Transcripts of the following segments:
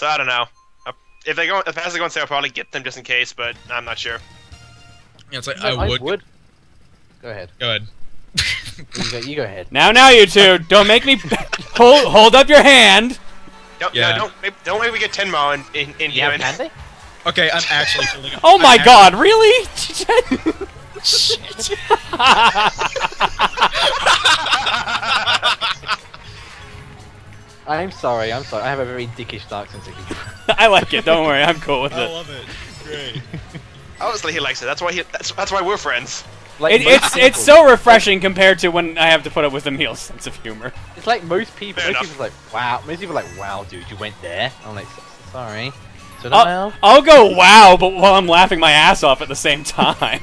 So I don't know. If as they go on sale, I'll probably get them just in case, but I'm not sure. Yeah, it's like No, I would. Go ahead. Go ahead. You go ahead. Now, you two, don't make me hold up your hand. Yeah. No, don't make me get Tenmo in You have here. candy? Okay, I'm actually feeling. Oh my God! Really? Shit. I'm sorry. I have a very dickish dark sense of humor. I like it. Don't worry, I'm cool with I it. love it. Great. Obviously, he likes it. That's why we're friends. Like It's so refreshing compared to when I have to put up with Emil's sense of humor. It's like most people. Fair Most enough. people are like, wow. Most people are like, wow, dude, you went there. I'm like, sorry. So now. I'll go wow, but while I'm laughing my ass off at the same time.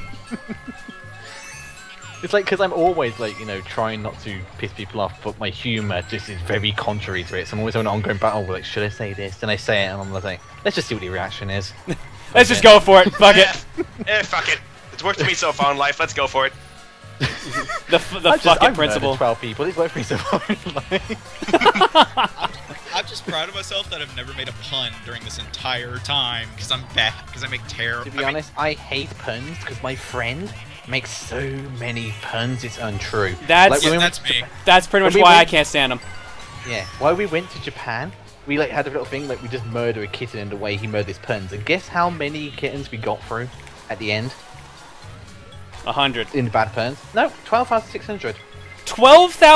It's like, because I'm always like, you know, trying not to piss people off, but my humor just is very contrary to it. So I'm always on an ongoing battle with like, should I say this? Then I say it, and I'm like, let's just see what the reaction is. Let's just go for it. Fuck it. Fuck it. It's worked for me so far in life. Let's go for it. The fuck it principle. 12 people. It's worked for me so far in life. I'm just proud of myself that I've never made a pun during this entire time because I'm bad. Because I make terrible. To be honest, I hate puns because my friend makes so many puns. It's untrue. That's when we that's went to me. That's pretty much When we why I went- can't stand him. Yeah, while we went to Japan, we like had a little thing like we just murder a kitten in the way he murdered his puns. And guess how many kittens we got through at the end 100. in bad puns? No, 12,600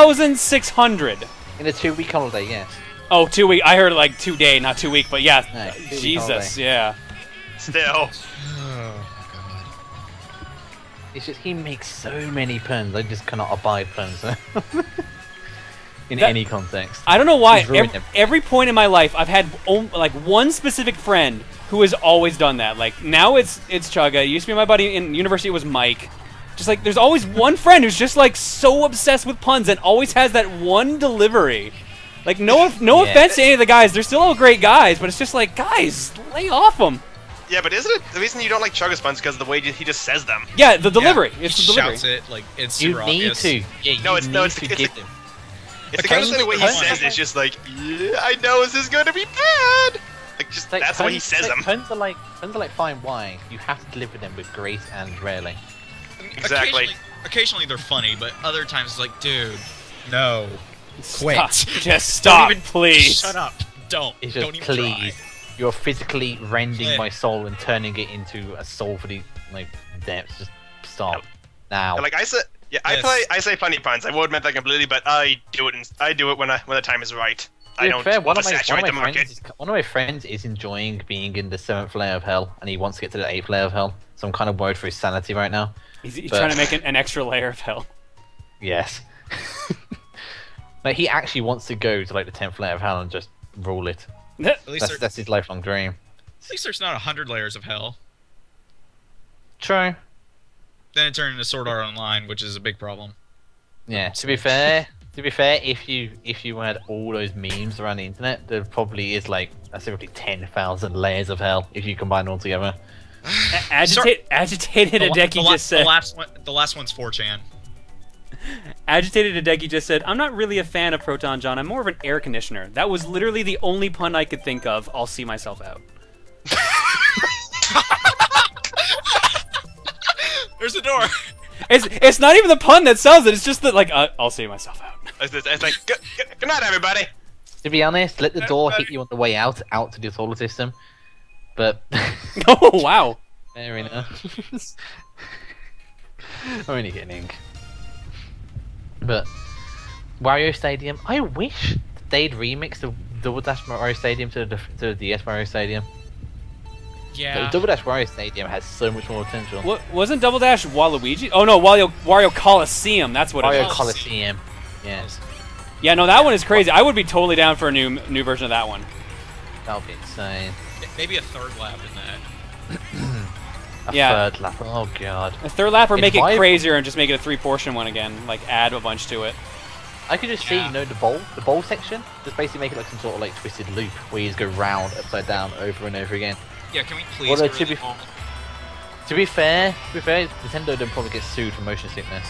12,600. in a 2-week holiday. Yes. Oh, 2 week. I heard like 2 day, not 2 week, but yeah. No, 2-week Jesus, holiday. yeah. Still. Oh god. It's just he makes so many puns. I just cannot abide puns in That- any context. I don't know why. He's ruined them. Every point in my life, I've had like one specific friend who has always done that. Like now, it's Chugga. It used to be my buddy in university. It was Mike. Just like there's always one friend who's just like so obsessed with puns and always has that one delivery. Like no Yeah. offense to any of the guys, they're still all great guys, but it's just like guys, lay off them. Yeah, but isn't it the reason you don't like Chugga's puns because of the way he just says them? Yeah, the delivery. Yeah, It's he the delivery. shouts it like it's You super need obvious. to. Yeah, you No, it's- need no, it's- to it's- give them. It's the kind of thing the way he puns- says it's just like, yeah, I know this is going to be bad. Like just Like, that's the way he says them. Puns are like fine wine. You have to deliver them with grace and rarely. Exactly. Occasionally they're funny, but other times it's like, dude, no, quit. Stop. Just stop, Don't even- please. Shut up. Don't. It's Don't just even please. try. You're physically rending Yeah. my soul and turning it into a soul for the like depths. Just stop now. Like I said, yeah, Yes. I say plenty of puns. I won't admit that completely, but I do it when the time is right. I To be don't fair, want to saturate the market. one of my friends is enjoying being in the 7th layer of hell, and he wants to get to the 8th layer of hell. So I'm kind of worried for his sanity right now. He's But- trying to make an extra layer of hell. Yes. Like he actually wants to go to like the 10th layer of hell and just rule it. At least, That's his lifelong dream. at least there's not 100 layers of hell. True. Then it turned into Sword Art Online, which is a big problem. Yeah. To be fair, if you had all those memes around the internet, there probably is like simply 10,000 layers of hell if you combine them all together. Agitated The Hideki just said. the last one's 4chan. Agitated Hideki just said, I'm not really a fan of Proton John, I'm more of an air conditioner. That was literally the only pun I could think of. I'll see myself out. There's the door. It's not even the pun that sells it, it's just that, like, I'll see myself out. It's like, good night, everybody. To be honest, let the door hit you on the way out to the solar system. But Oh, wow. fair enough. I'm only kidding. But Wario Stadium, I wish they'd remix the Double Dash Mario Stadium to the DS Mario Stadium. Yeah. The Double Dash Wario Stadium has so much more potential. What wasn't Double Dash Waluigi? Oh no, Wario Coliseum. That's what it Wario is. Coliseum. Yes, Yeah, no, that one is crazy. I would be totally down for a new version of that one. that would be insane. Maybe a third lap in that. A Yeah. third lap. Oh god. A third lap or It's make it my- crazier and just make it a 3-portion one again. Like add a bunch to it. I could just see, Yeah. you know, the bowl section. Just basically make it like some sort of like twisted loop where you just go round, upside down, over and over again. Yeah, can we please Although, get to rid be- of all- To be fair, Nintendo don't probably get sued for motion sickness.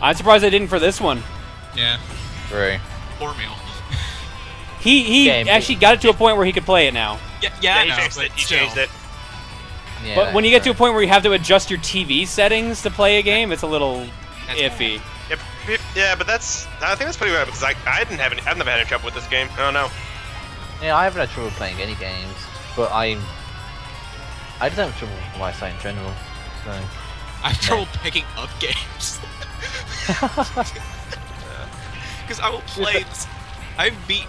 I'm surprised they didn't for this one. Yeah. True. Poor meal. He actually got it to a point where he could play it now. Yeah, I he know, fixed but it. He still. changed it. Yeah, But when you get to a point where you have to adjust your TV settings to play a game, it's a little iffy. Yeah, but I think that's pretty rare because I've never had any trouble with this game. I don't know. Yeah, I haven't had trouble playing any games, but I just have trouble with my site in general. So I have trouble picking up games. Because I will play. I've beat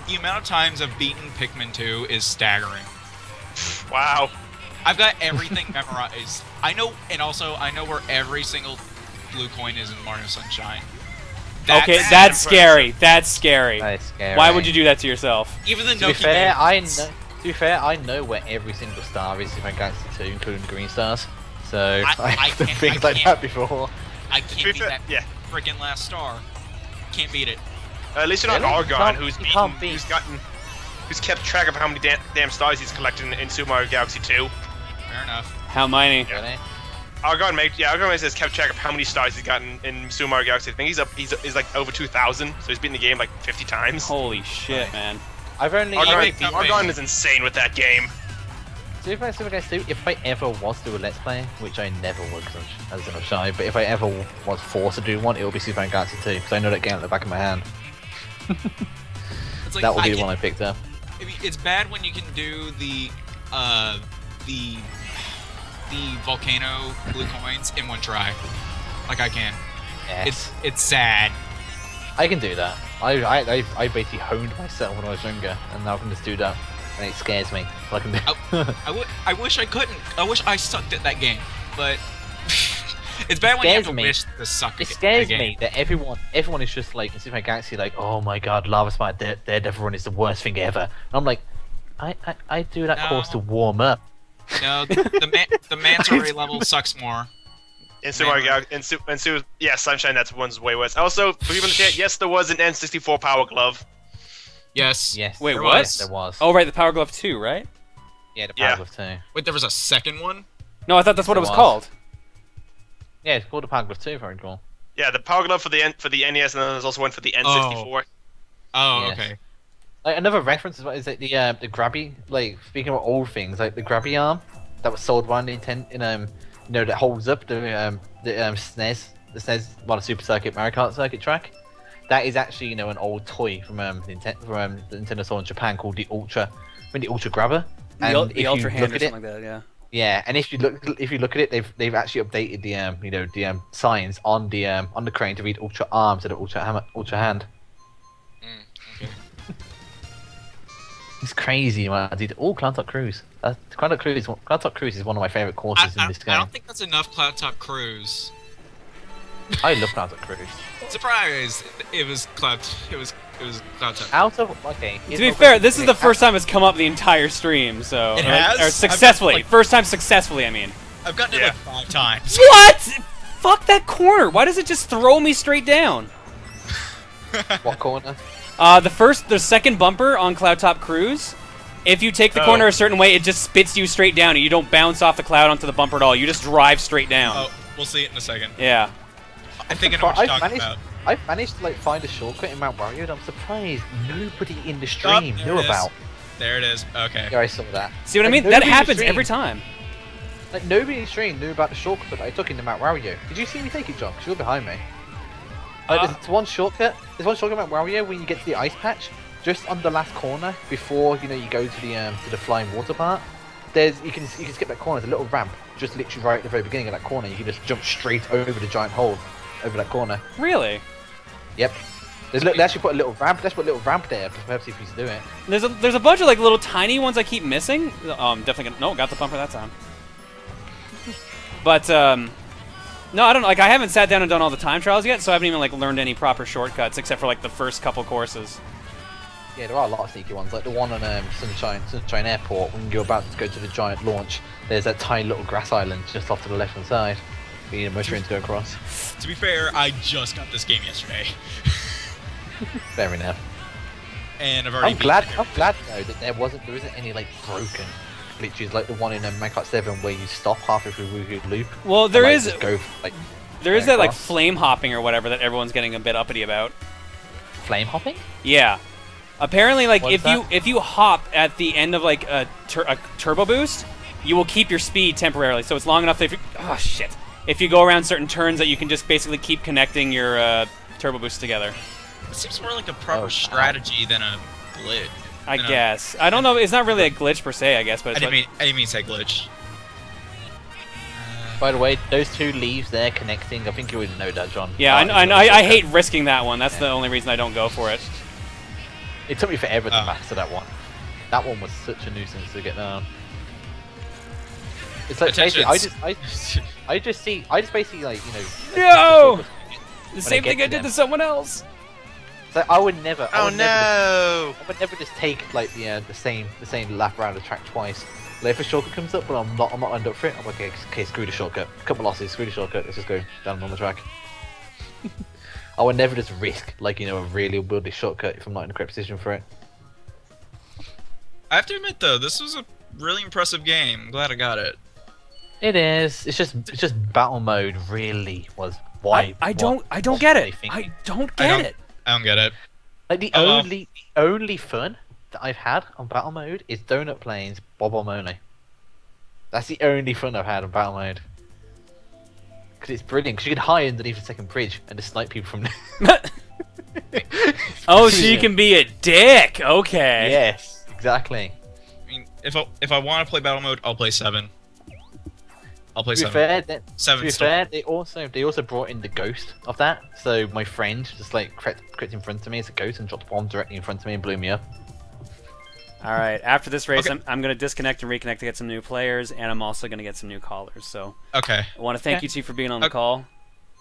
the amount of times I've beaten Pikmin 2 is staggering. Wow. I've got everything memorized. I know where every single blue coin is in Mario Sunshine. Okay, that's scary. That's scary. That's scary. Why would you do that to yourself? Even the To be Noki fair, games. To be fair, I know where every single star is in Galaxy 2, including the green stars. So I've done things like that before. I can't beat that Yeah. freaking last star. Can't beat it. At least you're not Really? Argon, You who's kept track of how many damn stars he's collected in Super Mario Galaxy 2. Fair enough. How many? Yeah. Really? Argon has kept track of how many stars he's gotten in Super Mario Galaxy. I think he's like over 2,000, so he's beaten the game like 50 times. Holy shit, man. I've only Argon is insane with that game. Super Galaxy 2, if I ever was to do a Let's Play, which I never would as I'm shy, but if I ever was forced to do one, it would be Super Galaxy 2, because I know that game at the back of my hand. It's like, That would be the one I picked up. It's bad when you can do the volcano blue coins in one try. Like I can. Yes. It's sad. I can do that. I basically honed myself when I was younger, and now I can just do that, and it scares me. But I can do. I wish I couldn't. I wish I sucked at that game, but it's bad when you have to wish to suck at It scares a game. me that everyone is just like in Super Galaxy, like, oh my god, Lava Spire Daredevil Run is the worst thing ever. And I'm like, I do that course to warm up. No, the manta ray level sucks more. In Super Mario Galaxy, yeah, Sunshine, that's one's way worse. Also, for people in the chat, yes, there was an N64 Power Glove. Yes. Yes. Wait, there what? was. There was. Oh, right, the Power Glove 2, right? Yeah, the Yeah. Power Glove 2. Wait, there was a second one? No, I thought that's what it was There was. called. Yeah, it's called the Power Glove 2, very cool. Yeah, the Power Glove for the NES, and then there's also one for the N64. Oh, Yes. okay. Like, another reference is like the grabby, like speaking of old things, like the grabby arm that was sold by Nintendo, that holds up the SNES, the Super Circuit Mario Kart circuit track. That is actually an old toy from the Nintendo store in Japan called the Ultra Grabber. And The Ultra Hand or something like that, yeah. yeah, and if you look at it, they've actually updated the signs on the crane to read Ultra Arm instead of Ultra Hand. Okay. It's crazy, man. Dude, Cloud Top Cruise. Cloud Top Cruise is one of my favorite courses in this game. I don't think that's enough Cloud Top Cruise. I love Cloud Top Cruise. Surprise! It was Cloud Top. Out of To be fair, this is the first time it's come up the entire stream, so It has? or successfully. First time successfully, I mean. I've gotten it like 5 times. What? Fuck that corner. Why does it just throw me straight down? What corner? The second bumper on Cloud Top Cruise. If you take the corner a certain way, it just spits you straight down, and you don't bounce off the cloud onto the bumper at all. You just drive straight down. Oh, we'll see it in a second. Yeah. I think I know what you're talking about. I've managed to find a shortcut in Mount Wario that I'm surprised nobody in the stream there knew it is. about. There it is. Okay. Yeah, I saw that. See what I mean? Nobody That in the happens stream- every time. Like nobody in the stream knew about the shortcut that I took into Mount Wario. Did you see me take it, John? 'Cause you're behind me. There's one shortcut. There's one shortcut in Mount Wario when you get to the ice patch, just on the last corner before you go to the flying water part. You can skip that corner. There's a little ramp, just literally right at the very beginning of that corner. You can just jump straight over the giant hole, over that corner. Really? Yep. They actually put a little ramp. Let's put a little ramp there for perhaps if you to do it. There's a bunch of little tiny ones I keep missing. Definitely gonna, no, got the bumper that time. But no, I don't I haven't sat down and done all the time trials yet, so I haven't even learned any proper shortcuts except for the first couple courses. Yeah, there are a lot of sneaky ones, like the one on Sunshine Airport. When you're about to go to the giant launch, there's that tiny little grass island just off to the left hand side. You need a motor train to go across. To be fair, I just got this game yesterday. Fair enough. And I've already I'm glad though that there isn't any broken glitches like the one in Mario Kart 7 where you stop halfway through a loop. Well, there and, is just go, there is that across. flame hopping or whatever that everyone's getting a bit uppity about. Flame hopping? Yeah. Apparently, like What's if you hop at the end of like a turbo boost, you will keep your speed temporarily. So it's long enough that if you go around certain turns that you can just basically keep connecting your turbo boosts together. It seems more like a proper strategy than a glitch. I guess. I don't know. It's not really a glitch per se, I guess. But I didn't mean to say glitch. By the way, those two leaves there connecting. I think you already know that, John. Yeah, I hate risking that one. That's the only reason I don't go for it. It took me forever to master that one. That one was such a nuisance to get down. It's like basically, I just basically like, you know. No! The same thing I did to someone else. So I would never. Oh no! I would never just take like the same lap around the track twice. Like if a shortcut comes up, but I'm not lined up for it. I'm like, okay, screw the shortcut. Couple losses, screw the shortcut. Let's just go down on the track. I would never just risk like, you know, a really wieldy shortcut if I'm not in the correct position for it. I have to admit though, this was a really impressive game. I'm glad I got it. It is. It's just battle mode really was why. I don't get it. I don't get it. I don't get it. Like the only fun that I've had on battle mode is donut planes, bob-omb only. That's the only fun I've had on battle mode. Because it's brilliant. Because you can hide underneath the second bridge and just snipe people from there. Oh, so you can be a dick. Okay. Yes, exactly. I mean, if I want to play battle mode, I'll play 7. I'll play 7. To be fair, they also brought in the ghost of that. So my friend just like crept in front of me as a ghost and dropped a bomb directly in front of me and blew me up. All right. After this race, Okay. I'm going to disconnect and reconnect to get some new players, and I'm also going to get some new callers. So Okay. I want to thank you, Chief, for being on the call.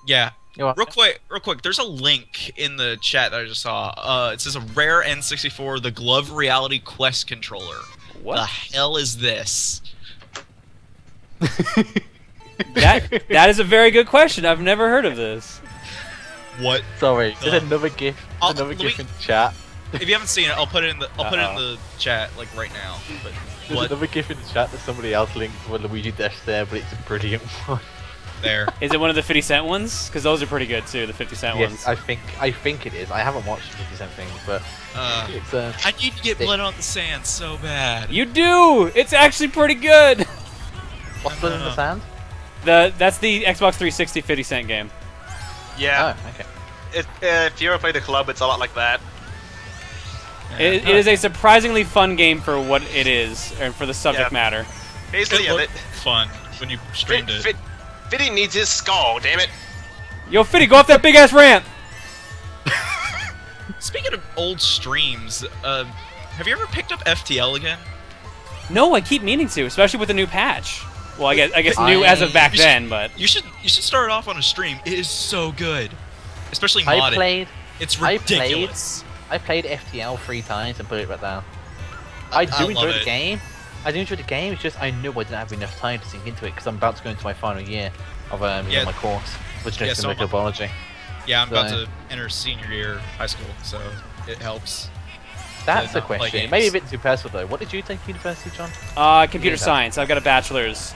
Yeah. You're Real quick. There's a link in the chat that I just saw. It says a rare N64, the Glove Reality Quest controller. What the hell is this? That is a very good question. I've never heard of this. What? Sorry, there's another GIF. Let GIF me- in the chat. If you haven't seen it, I'll put it in the chat like right now. But There's what? another GIF in the chat that somebody else linked where Luigi Dash there, but it's a brilliant one. There. Is it one of the 50 cent ones? Because those are pretty good too, the 50 cent ones. Yes, I think it is. I haven't watched the 50 Cent thing, but it's I need to get blood on the sand so bad. You do! It's actually pretty good! what's Blood in the Sand? That's the Xbox 360 50 cent game. Yeah. Oh, okay. If you ever play the club, it's a lot like that. It is a surprisingly fun game for what it is, and for the subject matter. Basically, It looked fun when you streamed it. Fitty needs his skull, damn it. Yo, Fitty, go off that big ass ramp! Speaking of old streams, have you ever picked up FTL again? No, I keep meaning to, especially with the new patch. Well, I guess new as of back then, but You should start off on a stream. It is so good, especially modded. It's ridiculous. I played FTL 3 times and put it right down. I do enjoy the game. It's just I knew I didn't have enough time to sink into it because I'm about to go into my final year of my course, which is molecular biology. Yeah, I'm about to enter senior year high school, so it helps. That's the question. Maybe a bit too personal though. What did you take university, John? Computer science. I've got a bachelor's,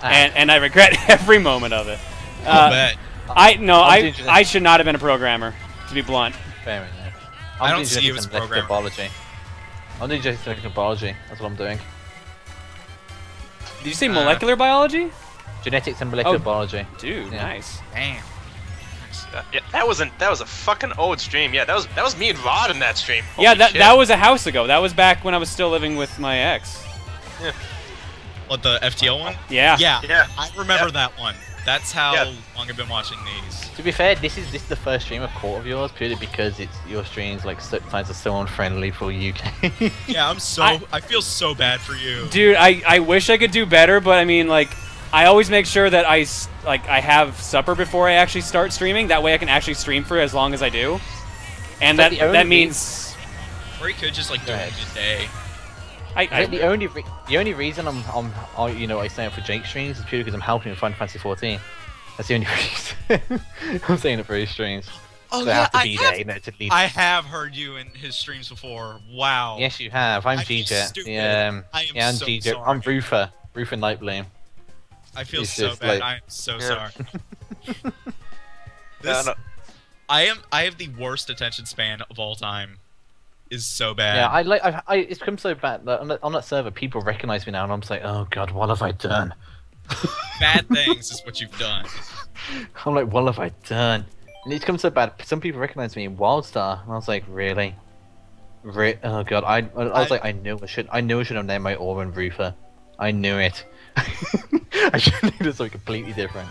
and I regret every moment of it. I'll bet. I should not have been a programmer, to be blunt. Fair enough. I don't see you as a programmer. Biology. I'm doing genetics and molecular biology. That's what I'm doing. Did you say molecular biology? Genetics and molecular biology. Dude, nice. Damn. Yeah, that was a fucking old stream. Yeah, that was me and Rod in that stream. Yeah, Holy shit. that was a house ago. That was back when I was still living with my ex. Yeah. What, the FTL one? Yeah. Yeah. I remember that one. That's how long I've been watching these. To be fair, this is the first stream I've caught of yours purely because your streams like sometimes are so unfriendly for UK. Yeah, I feel so bad for you. Dude, I wish I could do better, but I mean, like, I always make sure that I have supper before I actually start streaming. That way I can actually stream for as long as I do. And that means... Or you could just like do it midday. The only reason I sign up for Jake streams is purely because I'm helping him Final Fantasy 14. That's the only reason I'm saying it for his streams. Oh so yeah, I have heard you in his streams before. Wow. Yes, you have. I'm GJ. I'm GJ. Sorry. I'm Ruther Nightbloom. I feel so bad. I am so sorry. I have the worst attention span of all time. is so bad. Yeah, it's become so bad that on that server, people recognize me now, and I'm just like, oh god, what have I done? Bad things is what you've done. I'm like, what have I done? And it's become so bad. Some people recognize me in WildStar, and I was like, really? Oh god, I was like, I knew I should have named my Auburn Roofer. I knew it. I should have named it something completely different.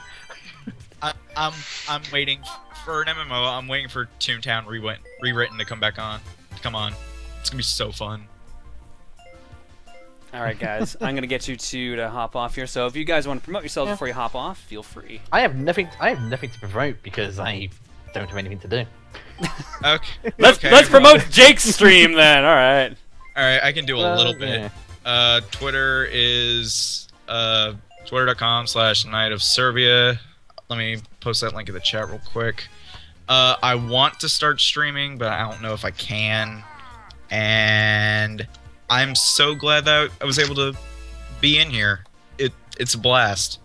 I'm waiting for an MMO. I'm waiting for Toontown rewritten to come back on. Come on, it's gonna be so fun. All right, guys, I'm gonna get you two to hop off here. So if you guys want to promote yourselves before you hop off, feel free. I have nothing to promote because I don't have anything to do. Okay. Let's promote Jake's stream then. All right. All right, I can do a little bit. Yeah. Twitter is twitter.com/Knight of Serbia. Let me post that link in the chat real quick. I want to start streaming, but I don't know if I can. And I'm so glad that I was able to be in here. It's a blast.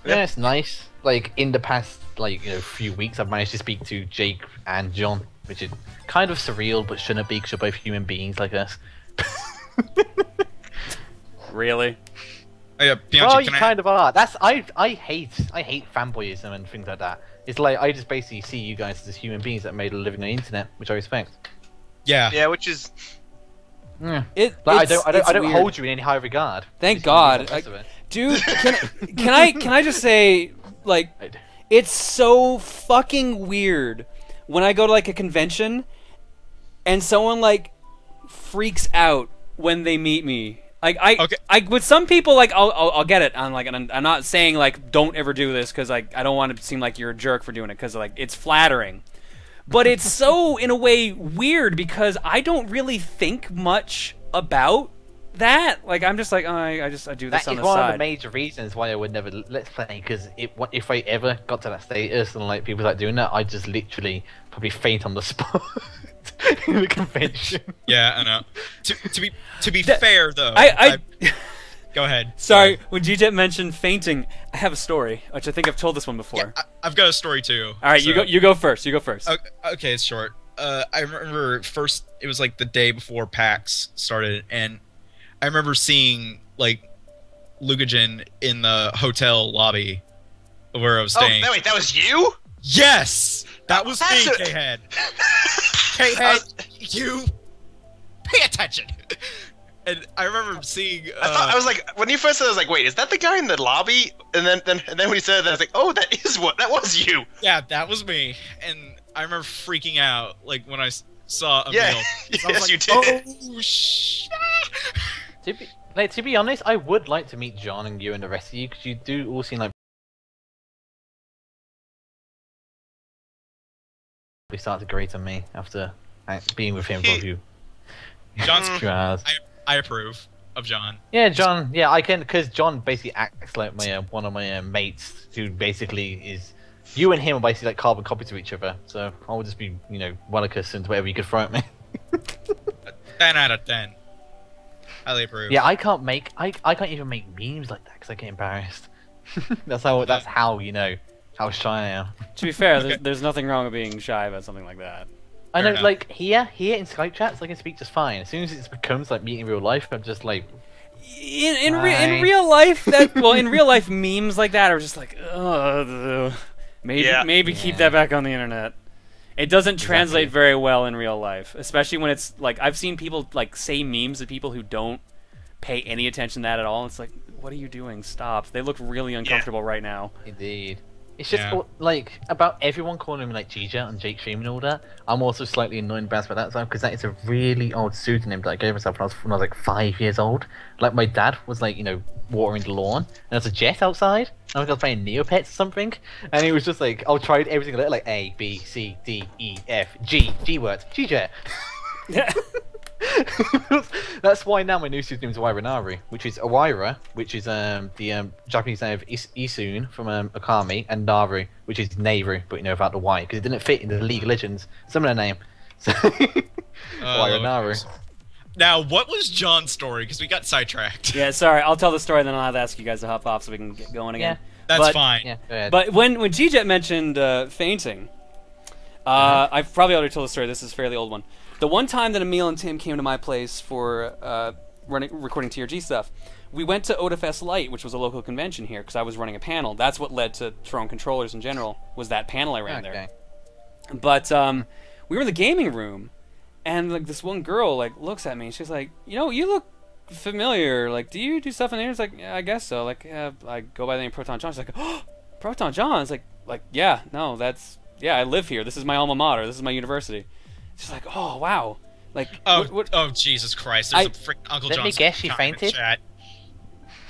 Yeah, it's nice. Like in the past, few weeks, I've managed to speak to Jake and John, which is kind of surreal, but shouldn't be because you're both human beings like us. Really? Oh, yeah, Bianchi, Well, you kind of are. I hate fanboyism and things like that. It's like I just basically see you guys as human beings that made a living on the internet, which I respect. Yeah. Yeah, which is. Yeah. I don't hold you in any high regard. Thank God, dude. Can I just say, like, it's so fucking weird when I go to like a convention and someone like freaks out when they meet me. Like with some people, like I'll get it. I'm not saying like don't ever do this because like I don't want to seem like you're a jerk for doing it because like it's flattering, but it's so in a way weird because I don't really think much about that. Like I'm just like I do this on the side. That is one of the major reasons why I would never let's play because if I ever got to that status and like people like doing that, I'd just literally probably faint on the spot. In the convention. Yeah, I know. To be fair though, go ahead. Sorry, when GJ mentioned fainting, I have a story, which I think I've told this one before. Yeah, I've got a story too. All right, so. You go first. You go first. Okay, it's short. I remember first it was like the day before PAX started, and I remember seeing like Lukagen in the hotel lobby where I was staying. Oh, wait, that was you? Yes, that was me, K-Head. K-Head, you pay attention. And I remember seeing. I was like, when you first said, I was like, wait, is that the guy in the lobby? And then when he said that, I was like, oh, that was you. Yeah, that was me. And I remember freaking out, like when I saw Emil. Yeah, yes, you did. Oh shit. To be honest, I would like to meet John and you and the rest of you because you do all seem like. They start to grate on me after being with him for a few. John's. hours. I approve of John. Yeah, John. Yeah, I can because John basically acts like my one of my mates who basically is. You and him are basically like carbon copies of each other. So I would just be, Wellicus and whatever you could throw at me. 10 out of 10. Highly approve. Yeah, I can't even make memes like that because I get embarrassed. That's how how shy I am. To be fair, there's nothing wrong with being shy about something like that. I know, like here in Skype chats, I can speak just fine. As soon as it becomes like meeting in real life, I'm just like. In real life, in real life, memes like that are just like, ugh. Maybe keep that back on the internet. It doesn't translate very well in real life, especially when it's like I've seen people like say memes to people who don't pay any attention to that at all. It's like, what are you doing? Stop. They look really uncomfortable right now. Indeed. It's just like about everyone calling me like Gija and Jake Stream and all that. I'm also slightly annoyed and embarrassed by that because that is a really old pseudonym that I gave myself when I was like 5 years old. Like my dad was like watering the lawn and there's a jet outside. And I was playing Neopets or something, and he was just like, I'll try every single letter like A B C D E F G words G-Jet. That's why now my new pseudonym is Wairanari, which is Awaira, which is the Japanese name of Isun from Okami, and Naru, which is Nehru, but without the Y, because it didn't fit into the League of Legends similar name. So Wairanari. Now, what was John's story? Because we got sidetracked. Yeah, sorry. I'll tell the story, and then I'll have to ask you guys to hop off so we can get going again. Yeah, that's fine. Yeah, go ahead. But when G-Jet mentioned fainting, I've probably already told the story. This is a fairly old one. The one time that Emil and Tim came to my place for recording TRG stuff, we went to Odafest Light, which was a local convention here, because I was running a panel. That's what led to throwing controllers in general, was that panel I ran there. But we were in the gaming room, and like this one girl like looks at me, and she's like, you know, you look familiar. Like, do you do stuff in here? It's like, yeah, I guess so. Like, I go by the name Proton John. She's like, oh, Proton John. It's like, yeah, no, yeah, I live here. This is my alma mater. This is my university. She's like, oh wow. Like, oh Jesus Christ! There's a freaking Uncle John's. Let me guess, she fainted.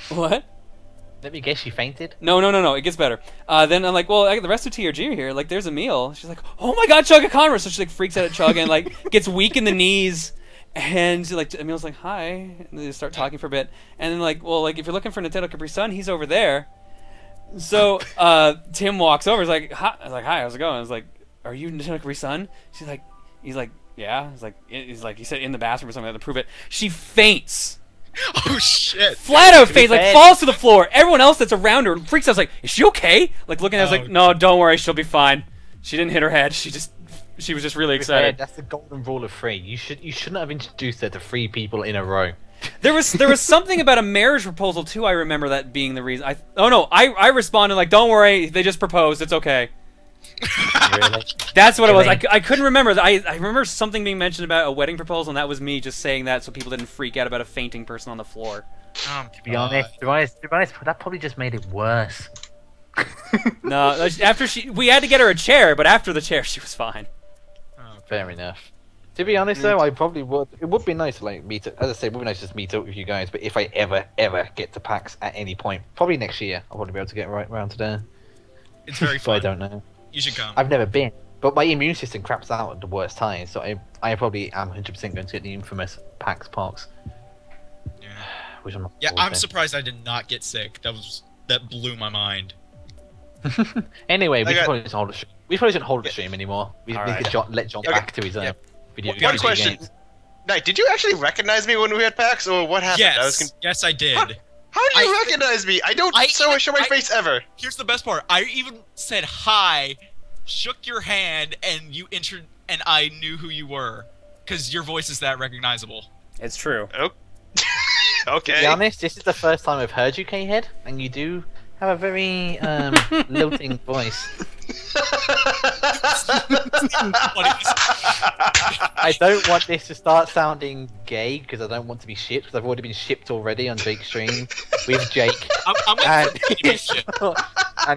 What? Let me guess, she fainted. No. It gets better. Then I'm like, well, the rest of TRG are here. Like, there's Emil. She's like, oh my God, Chugga Conrad. So she like freaks out at Chugga and like gets weak in the knees. And like Emil's like, hi. And they start talking for a bit. And then like, well, like if you're looking for Nintendo Capri Sun, he's over there. So Tim walks over. He's like, hi. I was like, hi, how's it going? I was like, are you Nintendo Capri Sun? He's like, yeah. He's like, he said in the bathroom or something. I had to prove it. She faints. Oh shit! Flat out face, like falls to the floor. Everyone else that's around her freaks out. Like, is she okay? Like looking at us, like, no, don't worry, she'll be fine. She didn't hit her head. She was just really excited. That's the golden rule of 3. You shouldn't have introduced her to 3 people in a row. There was something about a marriage proposal too. I remember that being the reason. I responded like, don't worry, they just proposed. It's okay. Really? That's what it was. I couldn't remember. I remember something being mentioned about a wedding proposal, and that was me just saying that so people didn't freak out about a fainting person on the floor. To be honest, that probably just made it worse. No, after we had to get her a chair, but after the chair, she was fine. Fair enough. To be honest, though, I probably would. It would be nice to like meet. As I say, it would be nice to just meet up with you guys. But if I ever get to PAX at any point, probably next year, I'll probably be able to get right around to there. It's very fun. I don't know. You should come. I've never been, but my immune system craps out at the worst times, so I probably am 100% going to get the infamous PAX Pox. Yeah. Which I'm not. Yeah, I'm surprised I did not get sick. That blew my mind. Anyway, we probably shouldn't hold the stream. We probably shouldn't hold the stream anymore. We could let John back to his video. One question. Knight, did you actually recognize me when we had PAX, or what happened? Yes, I did. How do you recognize me? I don't show my face ever. Here's the best part. I even said hi, shook your hand, and you entered, and I knew who you were, because your voice is that recognizable. It's true. Oh. Okay. To be honest, this is the first time I've heard you, K-Head, and you do have a very lilting voice. I don't want this to start sounding gay because I don't want to be shipped because I've already been shipped already on Jake's stream with Jake. I'm and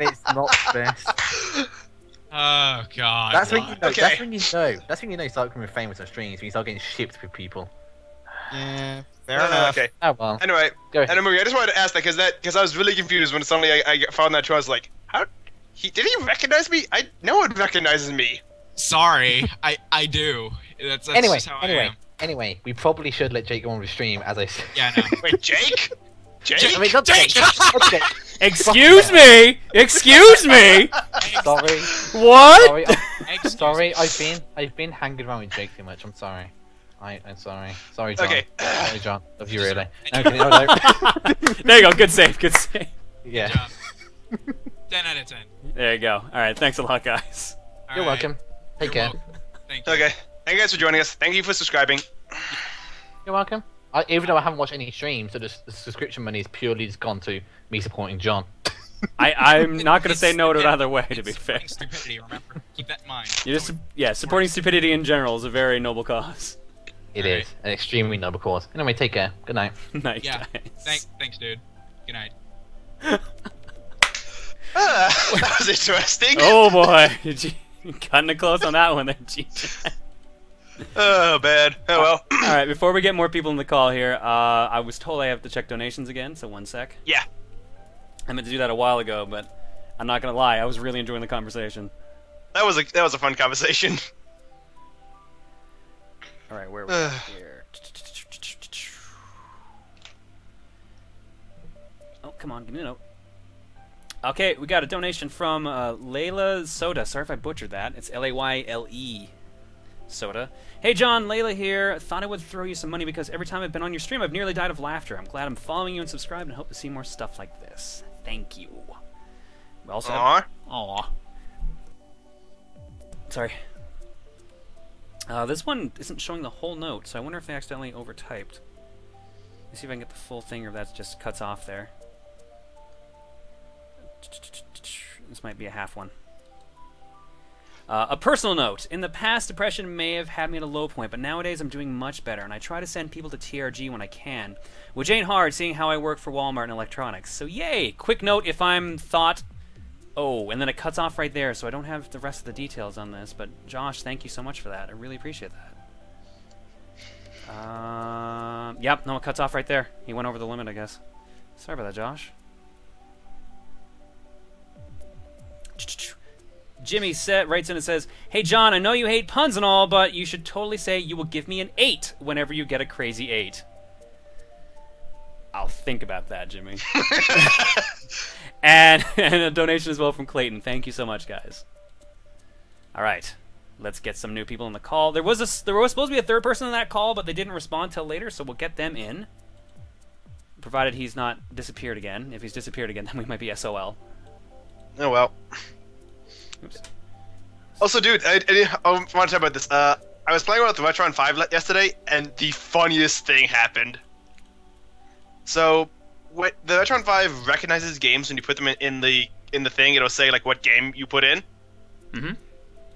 it's not the best. Oh god. That's when you know. Okay. That's when you know. That's when you know you start becoming famous on streams. When you start getting shipped with people. Yeah. Fair enough. Okay. Oh well. Anyway, I just wanted to ask that because I was really confused when suddenly I found that show. I was like, how? Did he recognize me? No one recognizes me. Sorry, I do. That's anyway, just how I am. Anyway, we probably should let Jake go on the stream, as I said. Yeah, no. Wait, Jake? I mean, not Jake. Excuse me. Excuse me. Sorry. What? Sorry. I've been hanging around with Jake too much. I'm sorry. I'm sorry. Sorry, John. Okay. Sorry, John. Love you really. There you go. Good save. Good save. Yeah. 10 out of 10. There you go. All right. Thanks a lot, guys. You're welcome. Take care. Thank you. Okay. Thank you guys for joining us. Thank you for subscribing. You're welcome. Even though I haven't watched any streams, so the subscription money is purely just gone to me supporting John. I'm not going to say no to it either way, to be fair. Stupidity, remember? Keep that in mind. Supporting stupidity in general is a very noble cause. It is an extremely noble cause. Anyway, take care. Good night. Night, yeah. guys. Thanks, dude. Good night. That was interesting. Oh boy, cutting it close on that one there, GJ. Oh, bad. Oh well. Alright, before we get more people in the call here, I was told I have to check donations again, so 1 sec. Yeah. I meant to do that a while ago, but I'm not gonna lie, I was really enjoying the conversation. That was a fun conversation. Alright, where are we here? Oh, come on, give me a note. Okay, we got a donation from Layla Soda. Sorry if I butchered that. It's Layle Soda. Hey John, Layla here. Thought I would throw you some money because every time I've been on your stream, I've nearly died of laughter. I'm glad I'm following you and subscribed and hope to see more stuff like this. Thank you. Well said. Aww. Aww. Sorry. This one isn't showing the whole note, so I wonder if they accidentally overtyped. Let's see if I can get the full thing or if that just cuts off there. This might be a half one. A personal note. In the past, depression may have had me at a low point, but nowadays I'm doing much better, and I try to send people to TRG when I can, which ain't hard, seeing how I work for Walmart and electronics. So yay! Quick note if I'm thought... Oh, and then it cuts off right there, so I don't have the rest of the details on this, but Josh, thank you so much for that. I really appreciate that. Yep, no, it cuts off right there. He went over the limit, I guess. Sorry about that, Josh. Jimmy writes in and says, "Hey John, I know you hate puns and all, but you should totally say you will give me an 8 whenever you get a crazy 8. I'll think about that, Jimmy. and a donation as well from Clayton. Thank you so much, guys. All right, let's get some new people in the call. There was supposed to be a third person in that call, but they didn't respond till later, so we'll get them in. Provided he's not disappeared again. If he's disappeared again, then we might be SOL. Oh well. Oops. Also, dude, I want to talk about this. I was playing with the Retron 5 yesterday, and the funniest thing happened. So, the Retron 5 recognizes games when you put them in the thing. It'll say like what game you put in. Mm-hmm.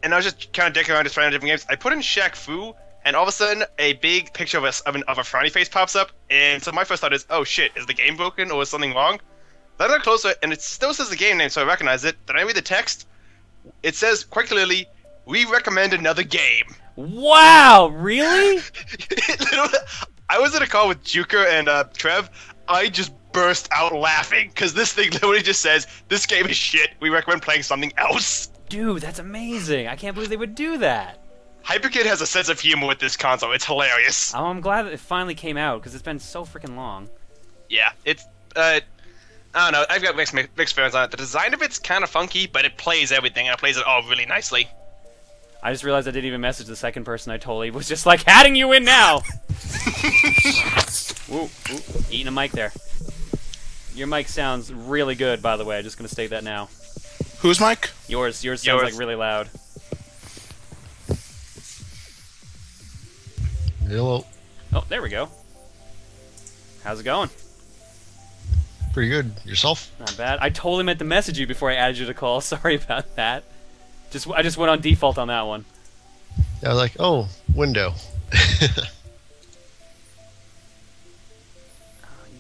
And I was just kind of dicking around, just trying different games. I put in Shaq Fu, and all of a sudden, a big picture of a frowny face pops up. And so my first thought is, oh shit, is the game broken or is something wrong? Then I look closer, and it still says the game name, so I recognize it. Then I read the text. It says quite clearly, "We recommend another game." Wow, really? I was in a call with Juker and Trev. I just burst out laughing because this thing literally just says, "This game is shit. We recommend playing something else." Dude, that's amazing. I can't believe they would do that. Hyperkid has a sense of humor with this console. It's hilarious. Oh, I'm glad that it finally came out because it's been so freaking long. Yeah, it's I don't know. I've got mixed feelings on it. The design of it's kind of funky, but it plays everything, and it plays it all really nicely. I just realized I didn't even message the second person. I totally was just like, adding you in now! Ooh, eating a mic there. Your mic sounds really good, by the way. I'm just going to state that now. Whose mic? Yours sounds like really loud. Hello. Oh, there we go. How's it going? Pretty good. Yourself? Not bad. I totally meant to message you before I added you to call. Sorry about that. I just went on default on that one. Yeah, I was like, oh, window. You've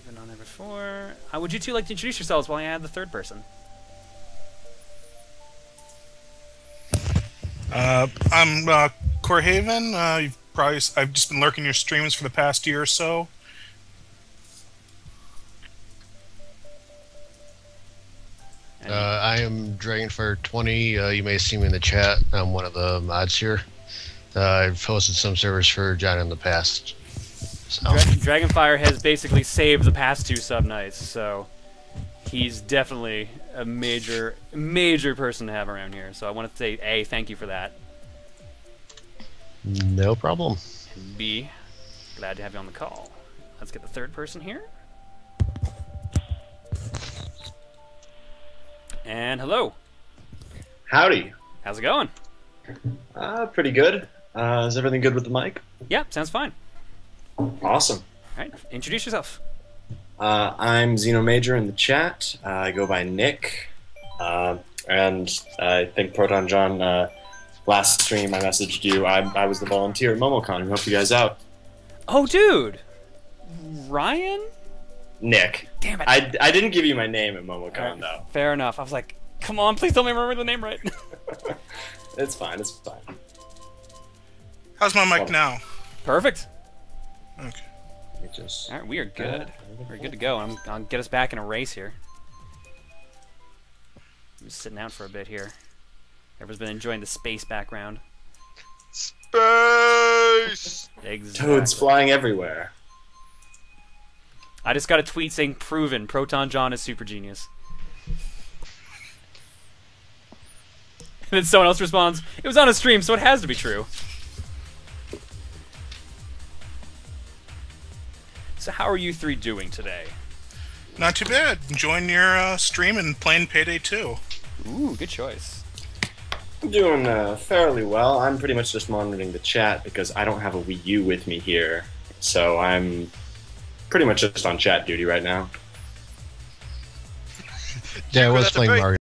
been on there before. Would you two like to introduce yourselves while I add the third person? I'm Corhaven. I've just been lurking your streams for the past year or so. I am Dragonfire 20. You may see me in the chat. I'm one of the mods here. I've hosted some servers for John in the past. So. Dragonfire has basically saved the past 2 sub-nights, so he's definitely a major person to have around here. So I want to say, A, thank you for that. No problem. And B, glad to have you on the call. Let's get the third person here. And hello. Howdy. How's it going? Pretty good. Is everything good with the mic? Yeah, sounds fine. Awesome. All right, introduce yourself. I'm Xeno Major in the chat. I go by Nick. And I think Proton John, last stream I messaged you. I was the volunteer at MomoCon who helped you guys out. Oh, dude. Ryan? Nick. Damn it. I didn't give you my name at MomoCon, though. Fair enough. I was like, come on, please tell me I remember the name right. It's fine, it's fine. How's my mic now? Perfect. Okay. All right, we are good. We're good to go. I'll get us back in a race here. I'm just sitting out for a bit here. Everyone's been enjoying the space background. Space! Exactly. Toads flying everywhere. I just got a tweet saying, proven, Proton John is super genius. And then someone else responds, it was on a stream, so it has to be true. So how are you three doing today? Not too bad. Enjoying your stream and playing Payday 2. Ooh, good choice. I'm doing fairly well. I'm pretty much just monitoring the chat because I don't have a Wii U with me here. So I'm pretty much just on chat duty right now. Yeah, I was That's a playing very- Mario